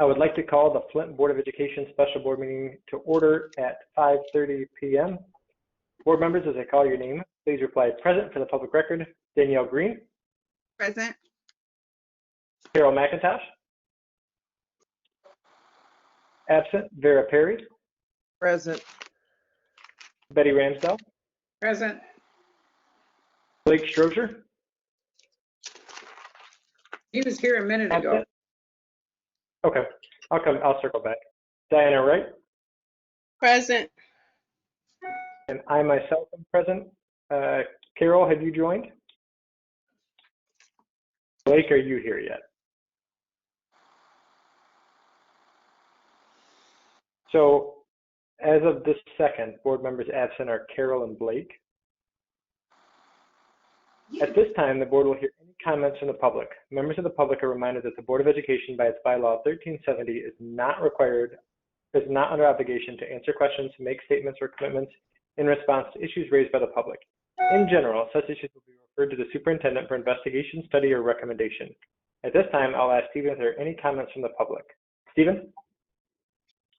I would like to call the Flint Board of Education Special Board meeting to order at 5:30 p.m. Board members, as I call your name, please reply present for the public record. Danielle Green. Present. Carol McIntosh. Absent. Vera Perry. Present. Betty Ramsdell. Present. Blake Strozier. He was here a minute ago. Absent. Okay, I'll circle back. Diana Wright. Present. And I myself am present. Carol, have you joined? Blake, are you here yet? So as of this second, board members absent are Carol and Blake. At this time, the board will hear any comments from the public. Members of the public are reminded that the Board of Education, by its bylaw 1370, is not under obligation to answer questions, make statements, or commitments in response to issues raised by the public. In general, such issues will be referred to the superintendent for investigation, study, or recommendation. At this time, I'll ask Stephen if there are any comments from the public. Stephen?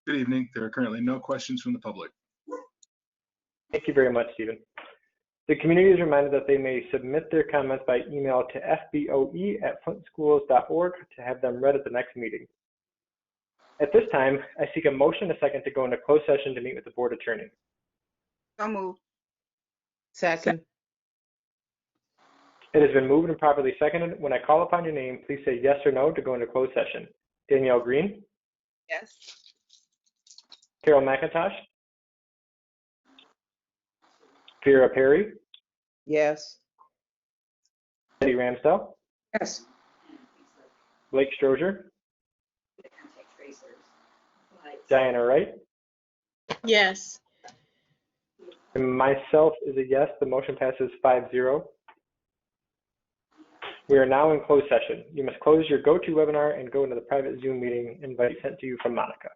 Good evening. There are currently no questions from the public. Thank you very much, Stephen. The community is reminded that they may submit their comments by email to fboe@flintschools.org to have them read at the next meeting. At this time, I seek a motion and a second to go into closed session to meet with the board attorney. So moved. Second. It has been moved and properly seconded. When I call upon your name, please say yes or no to go into closed session. Danielle Green, Yes. Carol McIntosh, Vera Perry, Yes. Betty Ramsdell, Yes. Blake Strozier, Diana Wright, Yes. and myself is a yes. The motion passes 5-0. We are now in closed session. You must close your GoToWebinar and go into the private Zoom meeting invite sent to you from Monica.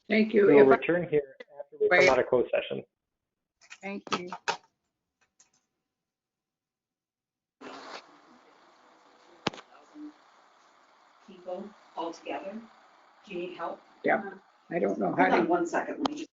Thank you. We will If I- return here after we Wait. come out of closed session. Thank you. People all together. Do you need help? Yeah, I don't know how Hold on to. 1 second. Let me just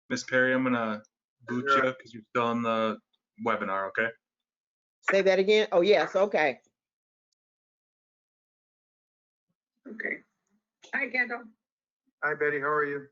Miss Perry, I'm gonna boot you because you're still on the webinar, okay? Say that again? Oh, yes, okay. Okay. Hi, Kendall. Hi, Betty. How are you?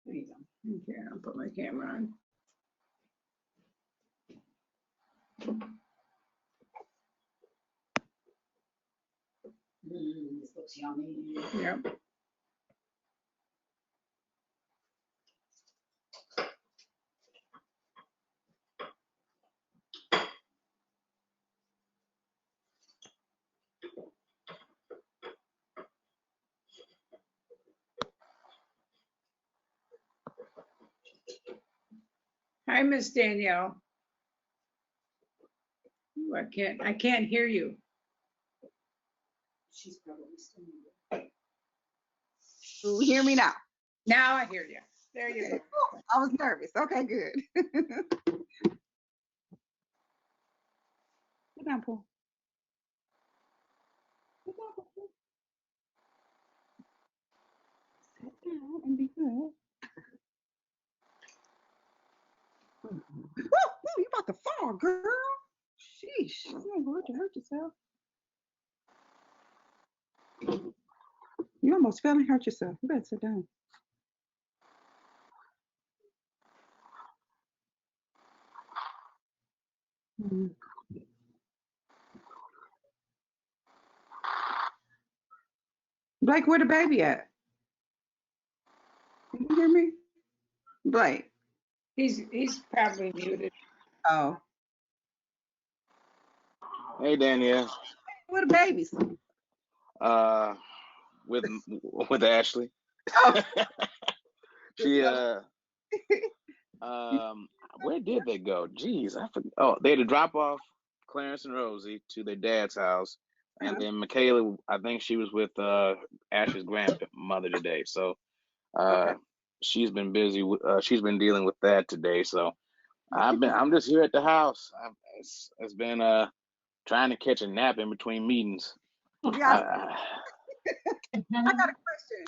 Okay, I'll put my camera on. This looks yummy. Yep. Hi, Miss Danielle. Ooh, I can't hear you. She's probably still muted. You hear me now? Now I hear you. There you go. I was nervous. Okay, good. Sit down, Paul. Sit down, Paul. Sit down and be good. Woo, you about to fall, girl. Sheesh. You ain't going to hurt yourself. You almost fell and hurt yourself. You better sit down. Mhm. Blake, where the baby at? Can you hear me? Blake. He's probably muted. Oh. Hey Danielle, Where the babies? with Ashley. Oh. She where did they go? Jeez, I forgot. Oh, they had to drop off Clarence and Rosie to their dad's house, and then Michaela, I think she was with Ashley's grandmother today. So Okay. she's been busy. She's been dealing with that today. So I'm just here at the house. It's been trying to catch a nap in between meetings. Yeah, I I got a question.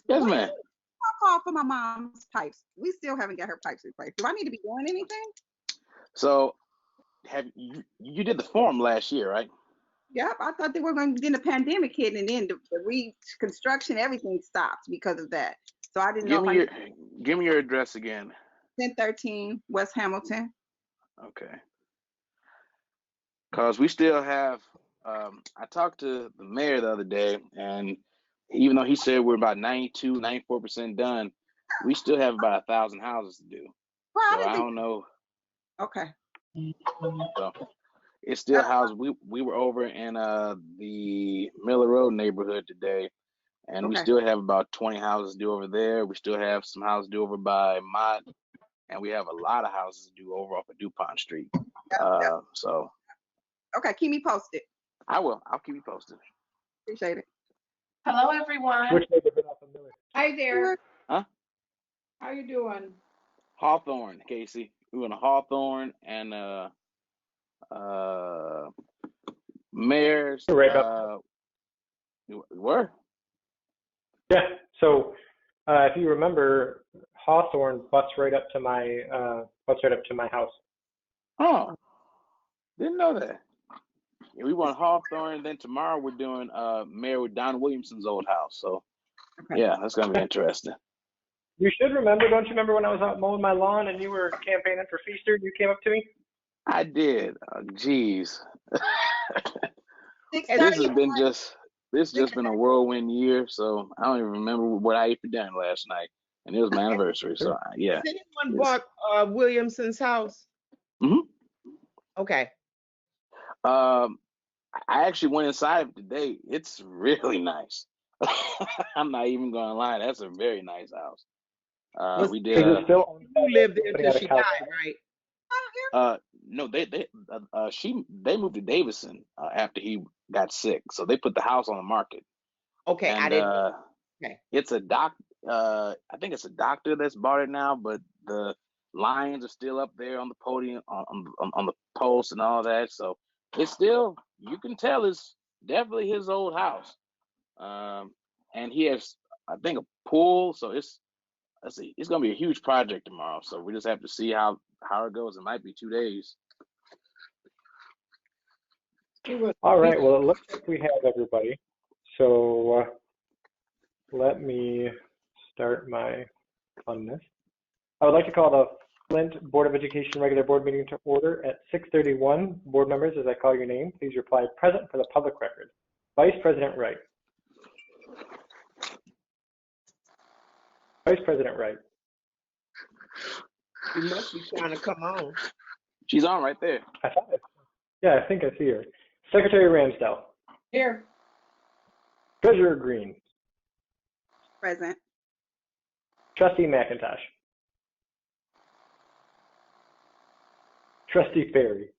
yes, When ma'am. I called for my mom's pipes. We still haven't got her pipes replaced. Do I need to be doing anything? So have you did the form last year, right? Yep, I thought they were going to, then the pandemic hit, and then the reconstruction, everything stopped because of that. So I didn't know if Give me your address again. 1013 West Hamilton. Okay. Because we still have, I talked to the mayor the other day, and even though he said we're about 92, 94% done, we still have about 1,000 houses to do. Well, So I don't know. Okay. So it's still houses. We were over in the Miller Road neighborhood today, and we Okay. still have about 20 houses to do over there. We still have some houses to do over by Mott, and we have a lot of houses to do over off of DuPont Street. Yep. So Okay, keep me posted. I will. I'll keep you posted. Appreciate it. Hello, everyone. Which neighborhood off of Miller? Hi there. Huh? How you doing? Hawthorne, Casey. We went to Hawthorne and Mayor's. Right up. You were? Yeah. So if you remember, Hawthorne butts right up to my house. Oh, didn't know that. Yeah, we went Hawthorne. Then tomorrow we're doing Mayor Don Williamson's old house. So Okay. yeah, that's gonna be interesting. You should remember, don't you remember when I was out mowing my lawn and you were campaigning for Feaster? You came up to me. I did. Geez. This 6:30. has just been a whirlwind year. So I don't even remember what I ate for dinner last night, and it was my anniversary. So yeah. Has anyone bought Williamson's house? Mhm. Okay. I actually went inside of it today. It's really nice. I'm not even gonna lie. That's a very nice house. Was- We Is did. it still owned by You lived there somebody till out of she died, California? right? No, they moved to Davison after he got sick, so they put the house on the market. Okay, And I didn't. Okay. it's a I think it's a doctor that's bought it now, but the lions are still up there on the podium, on the post and all that. So it's still, you can tell it's definitely his old house. And he has, I think, a pool. So it's gonna be a huge project tomorrow. So we just have to see how it goes. It might be 2 days. All right. Well, it looks like we have everybody. So let me start my funness. I would like to call the Flint Board of Education regular board meeting to order at 6:31. Board members, as I call your name, please reply present for the public record. Vice President Wright. Vice President Wright. You must be trying to come on. She's on right there. I thought it. Yeah, I think I see her. Secretary Ramsdell. Here. Treasurer Green. Present. Trustee McIntosh. Trustee Ferry.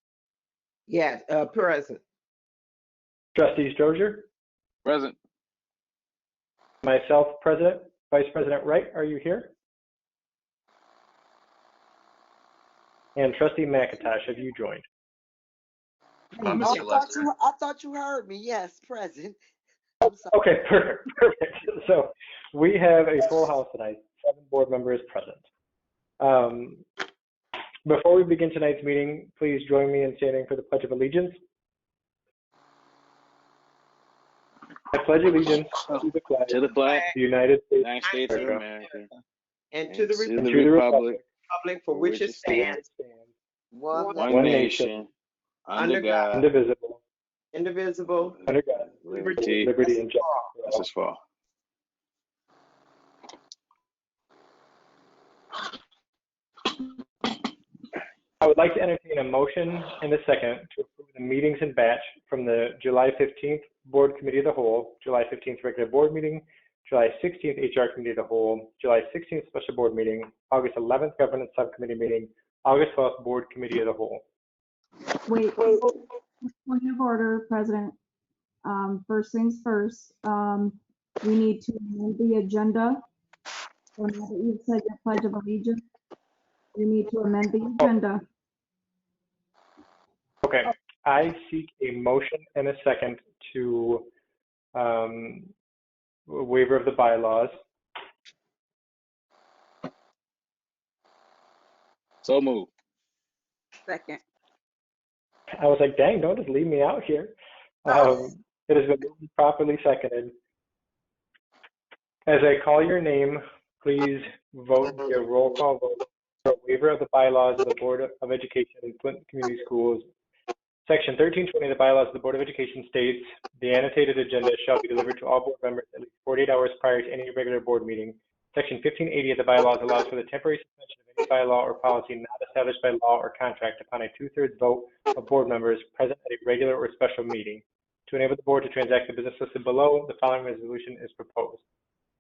Yes, present. Trustee Strozier. Present. Myself, President. Vice President Wright, are you here? And Trustee McIntosh, have you joined? Mr. Lester. I thought you heard me. Yes, present. I'm sorry. Okay, perfect. So we have a full house tonight, 7 board members present. Before we begin tonight's meeting, please join me in standing for the Pledge of Allegiance. I pledge allegiance to the flag of the United States United States of America. And to the republic republic for which it stands, one nation, under God, indivisible, under God, liberty and justice for all. I would like to entertain a motion and a second to approve the meetings in batch from the July 15th Board Committee of the Whole, July 15th regular board meeting, July 16th HR Committee of the Whole, July 16th Special Board meeting, August 11th Governance Subcommittee meeting, August 12th Board Committee of the Whole. Wait, point of order, President. First things first, we need to amend the agenda. So now that you've said your Pledge of Allegiance, we need to amend the agenda. Okay, I seek a motion and a second to waiver of the bylaws. So move. Second. I was like, dang, don't just leave me out here. It has been moved and properly seconded. As I call your name, please vote via roll call vote for a waiver of the bylaws of the Board of Education in Flint Community Schools. Section 1320 of the bylaws of the Board of Education states, the annotated agenda shall be delivered to all board members at least 48 hours prior to any regular board meeting. Section 1580 of the bylaws allows for the temporary suspension of any bylaw or policy not established by law or contract upon a 2/3 vote of board members present at a regular or special meeting. To enable the board to transact the business listed below, the following resolution is proposed.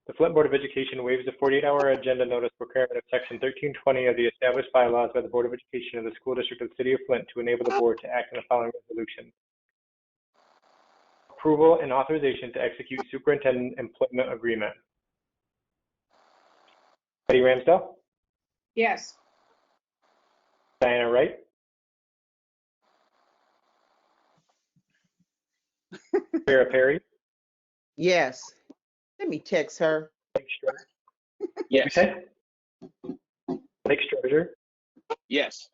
The Flint Board of Education waives the 48-hour agenda notice requirement of Section 1320 of the established bylaws by the Board of Education of the School District of the City of Flint to enable the board to act on the following resolution. Approval and authorization to execute superintendent employment agreement. Betty Ramsdell? Yes. Diana Wright? Sarah Perry? Yes. Let me text her. Yes. Okay. Blake Strozier? Yes.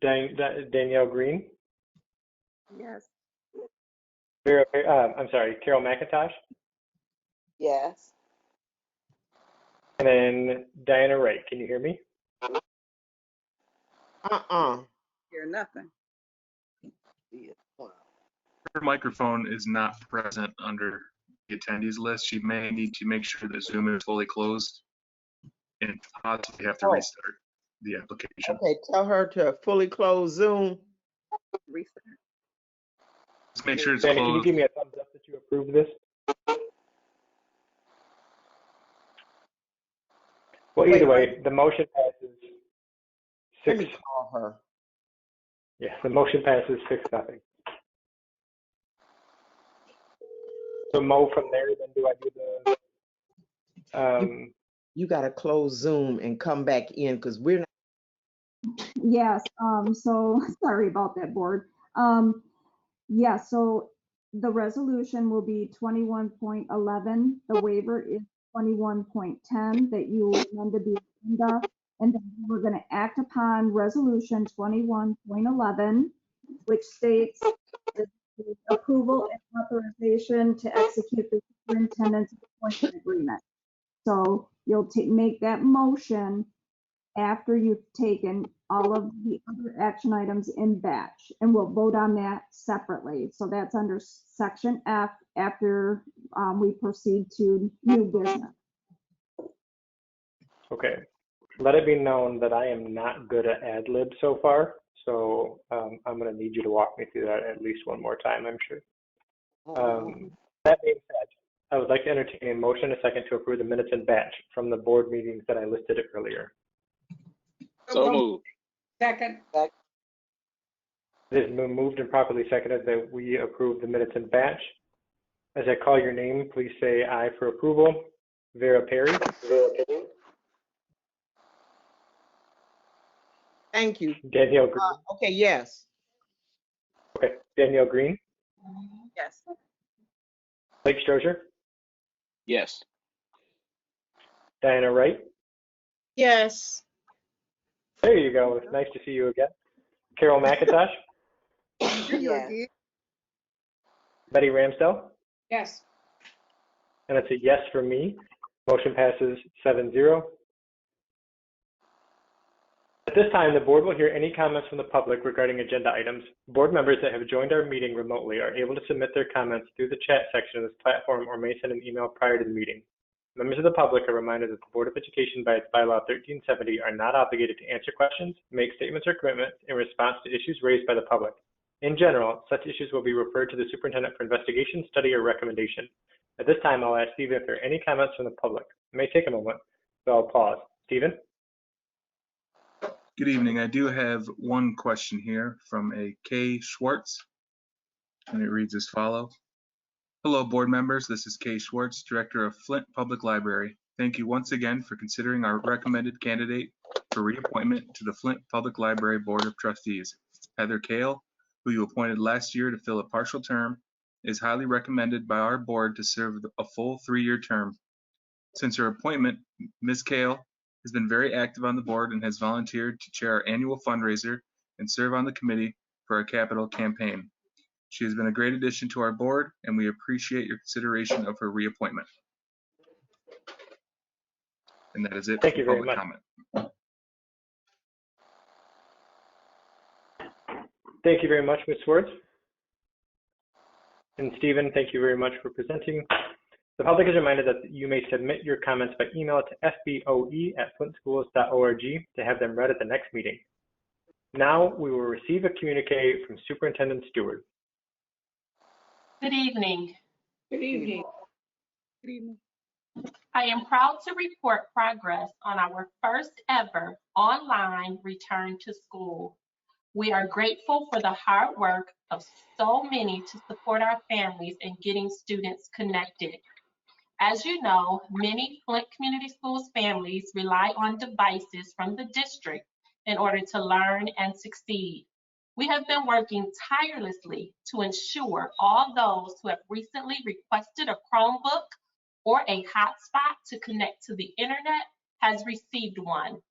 Danielle Green? Yes. Carol McIntosh? Yes. And then Diana Wright. Can you hear me? Hear nothing. Her microphone is not present under the attendees list. She may need to make sure that Zoom is fully closed and possibly have to restart the application. Okay, tell her to fully close Zoom. Reset. Just make sure it's Danny, can you closed. give me a thumbs up that you approve this? Well, either way, the motion passes Let 6. me call her. Yeah, the motion passes 6-0. So Mo, from there, then do I do the? You got to close Zoom and come back in because we're not. Yes, so sorry about that, board. Yeah, so the resolution will be 21.11. The waiver is 21.10 that you amended the agenda. And then we're going to act upon resolution 21.11, which states the approval and authorization to execute the superintendent's appointment agreement. So you'll make that motion after you've taken all of the other action items in batch, and we'll vote on that separately. So that's under section F after we proceed to new business. Okay. Let it be known that I am not good at ad lib so far, so I'm going to need you to walk me through that at least one more time, I'm sure. That being said, I would like to entertain a motion a second to approve the minutes in batch from the board meetings that I listed earlier. So moved. Second. It has been moved and properly seconded that we approve the minutes in batch. As I call your name, please say aye for approval. Vera Perry. Thank you. Danielle Green. Okay, yes. Okay. Danielle Green. Yes. Blake Strozier. Yes. Diana Wright. Yes. There you go. It's nice to see you again. Carol McIntosh. Yes. Betty Ramsdell. Yes. And it's a yes for me. Motion passes 7-0. At this time, the board will hear any comments from the public regarding agenda items. Board members that have joined our meeting remotely are able to submit their comments through the chat section of this platform or may send an email prior to the meeting. Members of the public are reminded that the Board of Education by its bylaw 1370 are not obligated to answer questions, make statements or commitments in response to issues raised by the public. In general, such issues will be referred to the superintendent for investigation, study, or recommendation. At this time, I'll ask Stephen if there are any comments from the public. It may take a moment, so I'll pause. Stephen? Good evening. I do have one question here from a Kay Schwartz, and it reads as follows. Hello, board members. This is Kay Schwartz, Director of Flint Public Library. Thank you once again for considering our recommended candidate for reappointment to the Flint Public Library Board of Trustees. Heather Kale, who you appointed last year to fill a partial term, is highly recommended by our board to serve a full 3-year term. Since her appointment, Ms. Kale has been very active on the board and has volunteered to chair our annual fundraiser and serve on the committee for our capital campaign. She has been a great addition to our board, and we appreciate your consideration of her reappointment. And that is it. Thank you very much. Comment. Thank you very much, Ms. Schwartz. And Stephen, thank you very much for presenting. The public is reminded that you may submit your comments by email to fboe@flintschools.org to have them read at the next meeting. Now we will receive a communique from Superintendent Stewart. Good evening. Good evening. Good evening. I am proud to report progress on our first ever online return to school. We are grateful for the hard work of so many to support our families in getting students connected. As you know, many Flint Community Schools families rely on devices from the district in order to learn and succeed. We have been working tirelessly to ensure all those who have recently requested a Chromebook or a hotspot to connect to the internet has received one.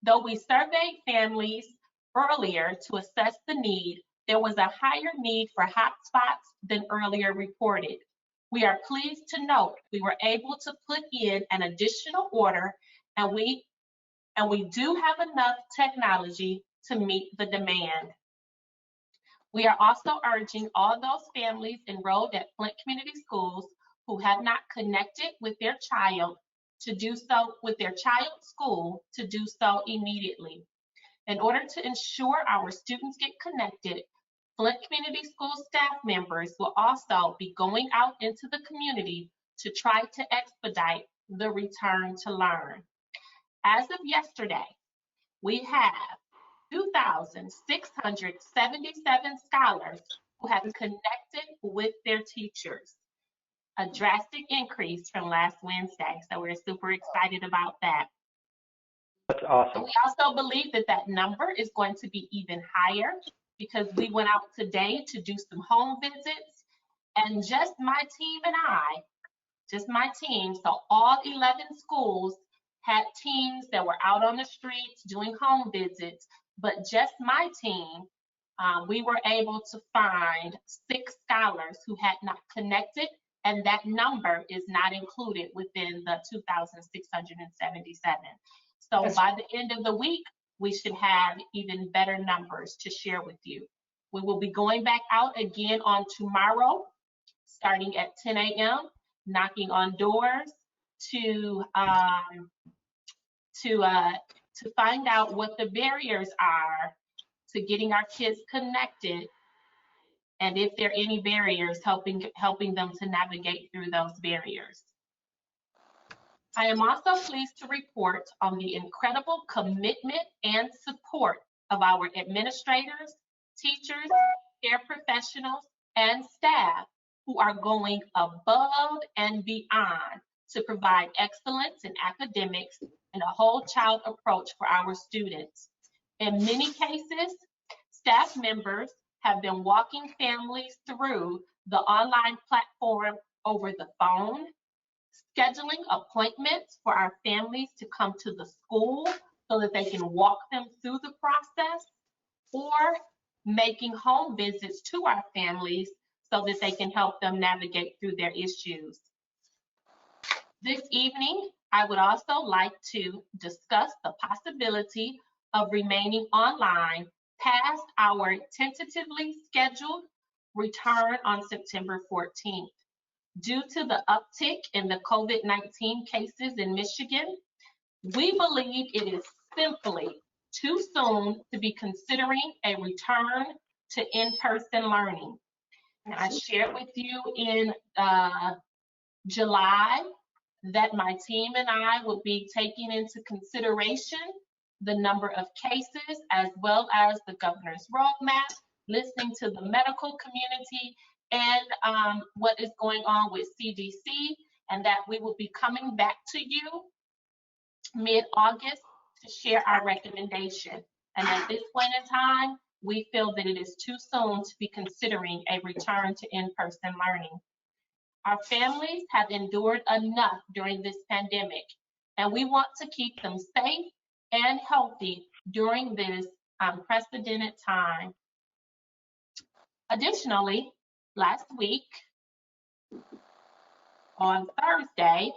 Though we surveyed families earlier to assess the need, there was a higher need for hotspots than earlier reported. We are pleased to note we were able to put in an additional order, and we do have enough technology to meet the demand. We are also urging all those families enrolled at Flint Community Schools who have not connected with their child to do so with their child's school to do so immediately. In order to ensure our students get connected, Flint Community School staff members will also be going out into the community to try to expedite the return to learn. As of yesterday, we have 2,677 scholars who have connected with their teachers, a drastic increase from last Wednesday. So we're super excited about that. That's awesome. We also believe that that number is going to be even higher because we went out today to do some home visits, and just my team and I, so all 11 schools had teams that were out on the streets doing home visits, but just my team, we were able to find 6 scholars who had not connected and that number is not included within the 2,677. So by the end of the week, we should have even better numbers to share with you. We will be going back out again on tomorrow, starting at 10 a.m., knocking on doors to find out what the barriers are to getting our kids connected, and if there are any barriers, helping them to navigate through those barriers. I am also pleased to report on the incredible commitment and support of our administrators, teachers, care professionals, and staff who are going above and beyond to provide excellence in academics and a whole child approach for our students. In many cases, staff members have been walking families through the online platform over the phone, scheduling appointments for our families to come to the school so that they can walk them through the process, or making home visits to our families so that they can help them navigate through their issues. This evening, I would also like to discuss the possibility of remaining online past our tentatively scheduled return on September 14th. Due to the uptick in the COVID-19 cases in Michigan, we believe it is simply too soon to be considering a return to in-person learning. And I shared with you in July that my team and I will be taking into consideration the number of cases as well as the governor's roadmap, listening to the medical community and what is going on with CDC, and that we will be coming back to you mid-August to share our recommendation. And at this point in time, we feel that it is too soon to be considering a return to in-person learning. Our families have endured enough during this pandemic, and we want to keep them safe and healthy during this unprecedented time. Additionally, last week on Thursday,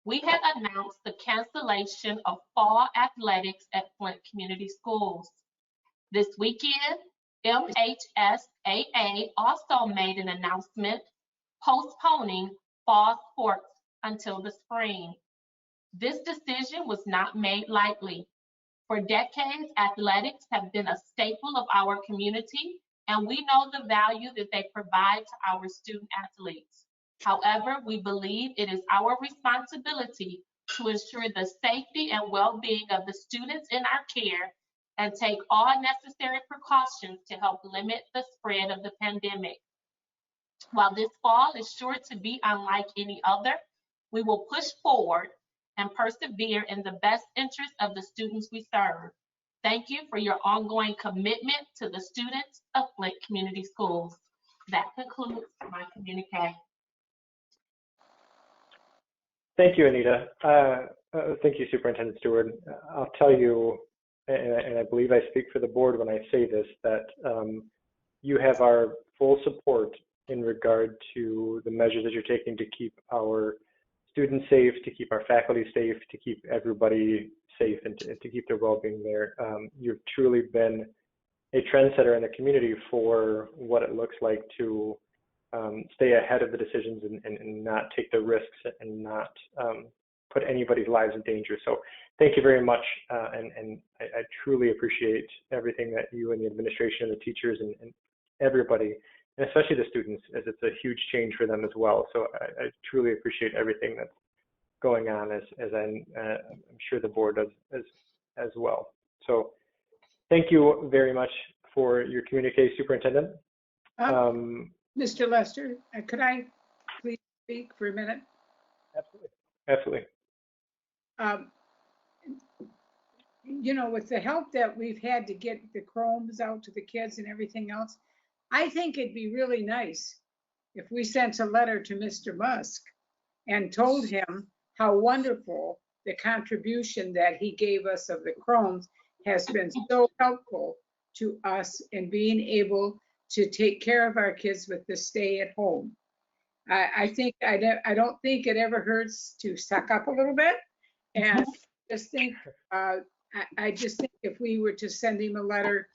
we had announced the cancellation of fall athletics at Flint Community Schools. This weekend, MHSAA also made an announcement postponing fall sports until the spring. This decision was not made lightly. For decades, athletics have been a staple of our community, and we know the value that they provide to our student athletes. However, we believe it is our responsibility to ensure the safety and well-being of the students in our care and take all necessary precautions to help limit the spread of the pandemic. While this fall is sure to be unlike any other, we will push forward and persevere in the best interest of the students we serve. Thank you for your ongoing commitment to the students of Flint Community Schools. That concludes my communique. Thank you, Anita. Thank you, Superintendent Stewart. I'll tell you, and I believe I speak for the board when I say this, that you have our full support in regard to the measures that you're taking to keep our students safe, to keep our faculty safe, to keep everybody safe, and to keep their well-being there. You've truly been a trendsetter in the community for what it looks like to stay ahead of the decisions and not take the risks and not put anybody's lives in danger. So thank you very much. And I truly appreciate everything that you and the administration and the teachers and everybody, and especially the students, as it's a huge change for them as well. So I truly appreciate everything that's going on, as I'm sure the board does as well. So thank you very much for your communique, Superintendent. Mr. Lester, could I please speak for a minute? Absolutely. You know, with the help that we've had to get the Chromes out to the kids and everything else, I think it'd be really nice if we sent a letter to Mr. Musk and told him how wonderful the contribution that he gave us of the Chromes has been so helpful to us in being able to take care of our kids with the stay at home. I think, I don't think it ever hurts to suck up a little bit. And just think, I just think if we were to send him a letter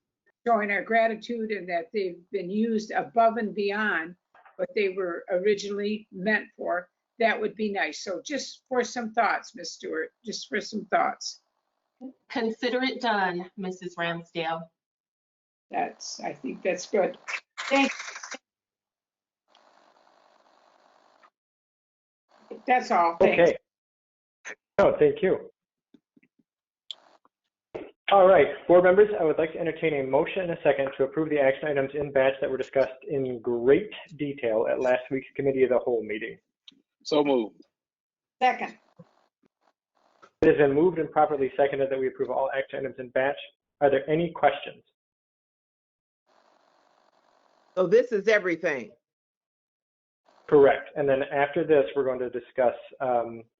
showing our gratitude and that they've been used above and beyond what they were originally meant for, that would be nice. So just for some thoughts, Ms. Stewart, just for some thoughts. Consider it done, Mrs. Ramsdale. I think that's good. Thank you. That's all. Thanks. Okay. No, thank you. All right, board members, I would like to entertain a motion and a second to approve the action items in batch that were discussed in great detail at last week's committee of the whole meeting. So moved. Second. It has been moved and properly seconded that we approve all action items in batch. Are there any questions? So this is everything. Correct. And then after this, we're going to discuss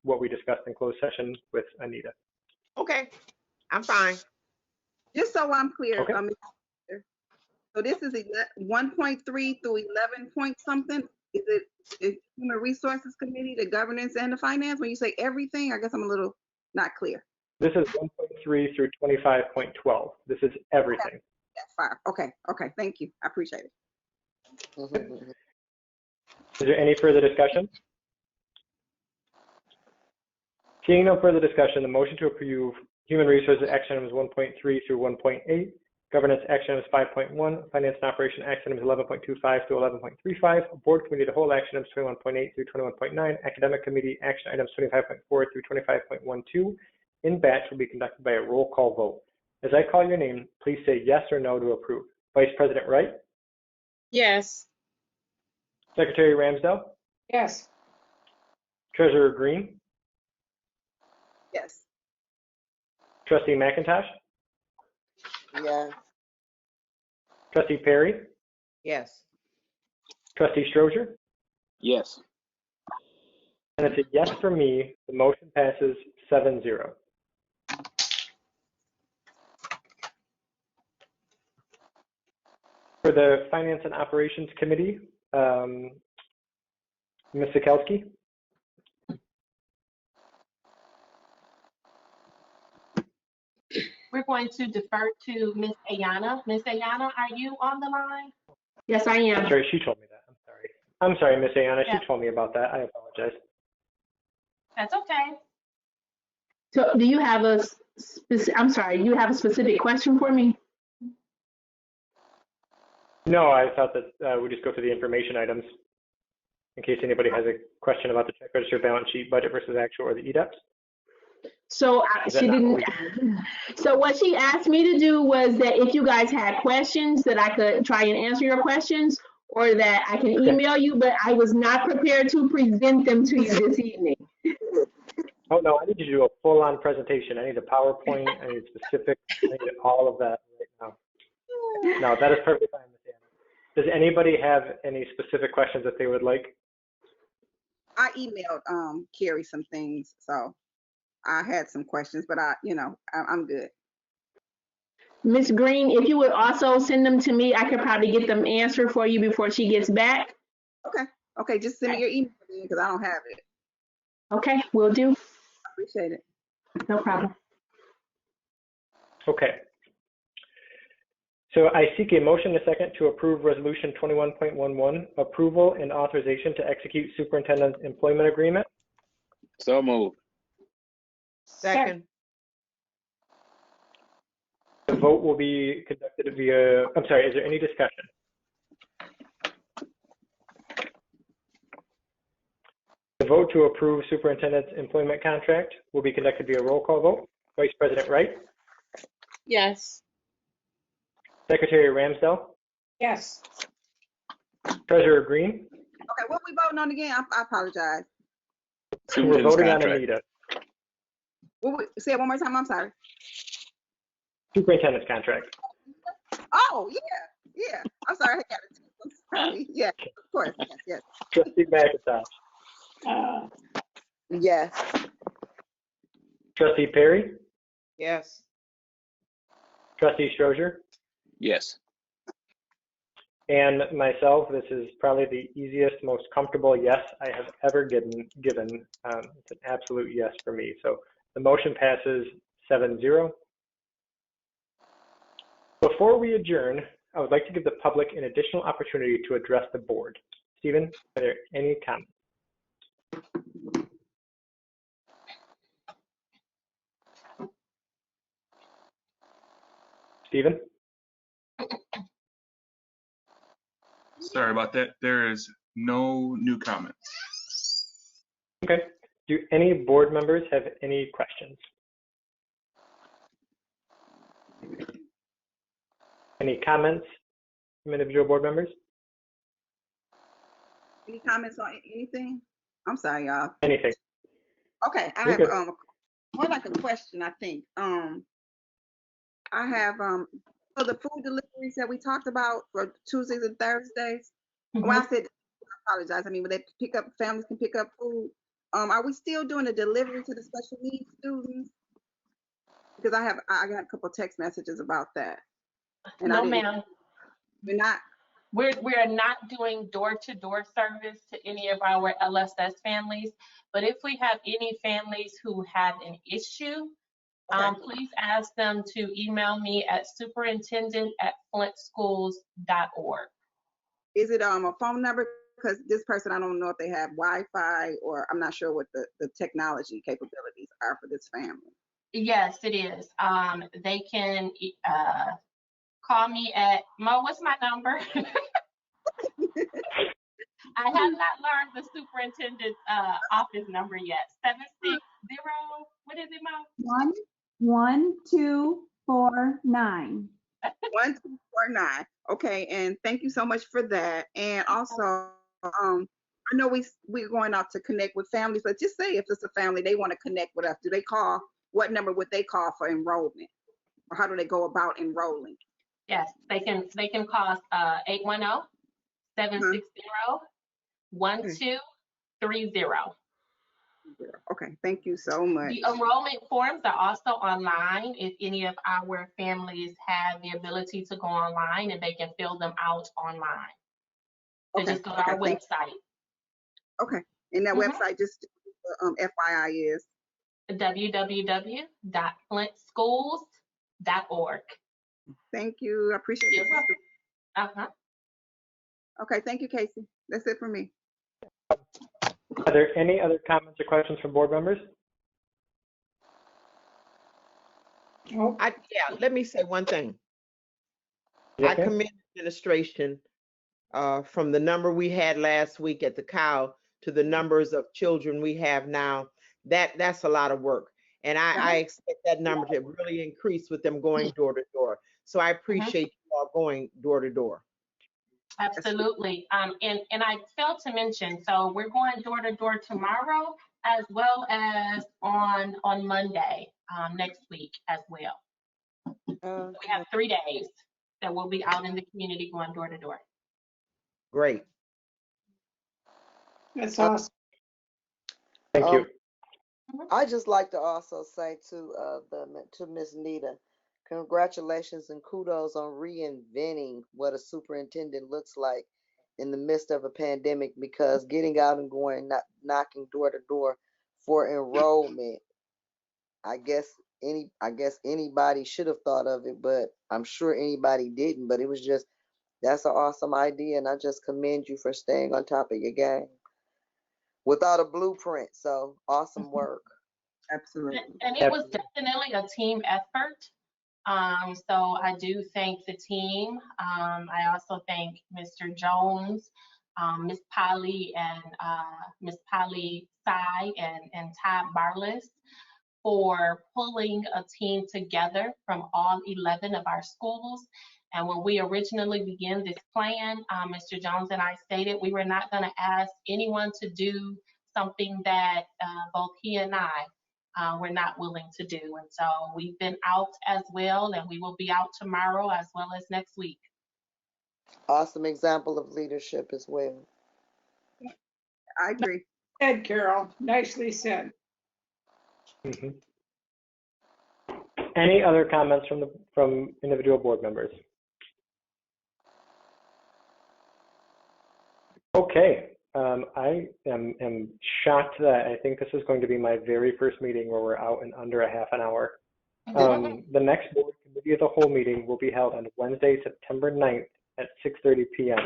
what we discussed in closed session with Anita. Okay, I'm fine. Just so I'm clear, Okay. So this is 1.3 through 11 point something? Is it Human Resources Committee, the governance and the finance? When you say everything, I guess I'm a little not clear. This is 1.3 through 25.12. This is everything. That's fine. Okay, thank you. I appreciate it. Is there any further discussion? Seeing no further discussion, the motion to approve Human Resources Action Items 1.3 through 1.8, Governance Action Items 5.1, Finance and Operation Action Items 11.25 to 11.35, Board Committee to Whole Action Items 21.8 through 21.9, Academic Committee Action Items 25.4 through 25.12 in batch will be conducted by a roll call vote. As I call your name, please say yes or no to approve. Vice President Wright? Yes. Secretary Ramsdell? Yes. Treasurer Green? Yes. Trustee McIntosh? Yes. Trustee Perry? Yes. Trustee Strozier? Yes. And it's a yes for me. The motion passes 7-0. For the Finance and Operations Committee, Ms. Sikelski? We're going to defer to Ms. Ayana. Ms. Ayana, are you on the line? Yes, I am. Sorry, she told me that. I'm sorry, Ms. Ayana. Yeah. She told me about that. I apologize. That's okay. So do you have a I'm sorry, you have a specific question for me? No, I thought that we just go through the information items in case anybody has a question about the check register, balance sheet, budget versus actual, or the EDEPS. So she didn't. So what she asked me to do was that if you guys had questions, that I could try and answer your questions, or that I can email you, but I was not prepared to present them to you this evening. Oh, no, I need you to do a full-on presentation. I need a PowerPoint. I need specific. I need all of that right now. No, that is perfectly fine, Ms. Anna. Does anybody have any specific questions that they would like? I emailed Carrie some things, so I had some questions, but I'm good. Ms. Green, if you would also send them to me, I could probably get them answered for you before she gets back. Okay, just send me your email because I don't have it. Okay, will do. Appreciate it. No problem. Okay. So I seek a motion and a second to approve Resolution 21.11, approval and authorization to execute superintendent's employment agreement. So moved. Second. The vote will be conducted via, I'm sorry, is there any discussion? The vote to approve superintendent's employment contract will be conducted via roll call vote. Vice President Wright? Yes. Secretary Ramsdell? Yes. Treasurer Green? Okay, what we voting on again? I apologize. We're voting on Anita. Say it one more time. I'm sorry. Superintendent's contract. Oh, yeah. I'm sorry. I got it. I'm sorry. Yeah, of course. Yes. Trustee McIntosh? Yes. Trustee Perry? Yes. Trustee Strozier? Yes. And myself, this is probably the easiest, most comfortable yes I have ever given. It's an absolute yes for me. So the motion passes 7-0. Before we adjourn, I would like to give the public an additional opportunity to address the board. Stephen, are there any comments? Stephen? Sorry about that. There is no new comments. Okay. Do any board members have any questions? Any comments from individual board members? Any comments on anything? I'm sorry, y'all. Anything? Okay, I You're have good. more like a question, I think. I have so the food deliveries that we talked about for Tuesdays and Thursdays. When I said, I apologize. I mean, when they pick up, families can pick up food. Are we still doing a delivery to the special needs students? Because I got a couple text messages about that. And No, ma'am. We're not. We're not doing door-to-door service to any of our LSS families, but if we have any families who have an issue, please ask them to email me at superintendent@flintschools.org. Is it a phone number? Because this person, I don't know if they have Wi-Fi, or I'm not sure what the technology capabilities are for this family. Yes, it is. They can call me at, Mo, what's my number? I have not learned the superintendent's office number yet. 760, what is it, Mo? 1249. 1249. Okay, and thank you so much for that. And also, I know we're going out to connect with families, but just say if it's a family they want to connect with us, do they call? What number would they call for enrollment, or how do they go about enrolling? Yes, they can call us 810-760-1230. Okay, thank you so much. The enrollment forms are also online if any of our families have the ability to go online, and they can fill them out online. So just go to our website. Okay, and that website, just FYI, is www.flintschools.org. Thank you. I appreciate it. Okay, thank you, Casey. That's it for me. Are there any other comments or questions from board members? Yeah, let me say one thing. Yes, I commend administration from the number we had last week at the cow to the numbers of children we have now. That's a lot of work. And I expect that number to really increase with them going door to door. So I appreciate you all going door to door. Absolutely. And I failed to mention, so we're going door to door tomorrow as well as on Monday next week as well. We have 3 days that we'll be out in the community going door to door. Great. That's awesome. Thank you. I just like to also say to Miss Nita, congratulations and kudos on reinventing what a superintendent looks like in the midst of a pandemic, because getting out and going, knocking door to door for enrollment, I guess anybody should have thought of it, but I'm sure anybody didn't. But it was just, that's an awesome idea, and I just commend you for staying on top of your game without a blueprint. So awesome work. Absolutely. And it was definitely a team effort. So I do thank the team. I also thank Mr. Jones, Miss Polly, and Miss Polly Tsai and Todd Barlis for pulling a team together from all 11 of our schools. And when we originally began this plan, Mr. Jones and I stated we were not going to ask anyone to do something that both he and I were not willing to do. And so we've been out as well, and we will be out tomorrow as well as next week. Awesome example of leadership as well. I agree. Said, Carol. Nicely said. Any other comments from individual board members? Okay, I am shocked that I think this is going to be my very first meeting where we're out in under a half an hour. The next board committee of the whole meeting will be held on Wednesday, September 9th at 6:30 p.m.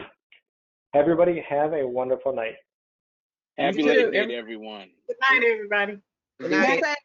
Everybody have a wonderful night. Happy You Labor too. Day to everyone. Good night, everybody. Good Be night. safe.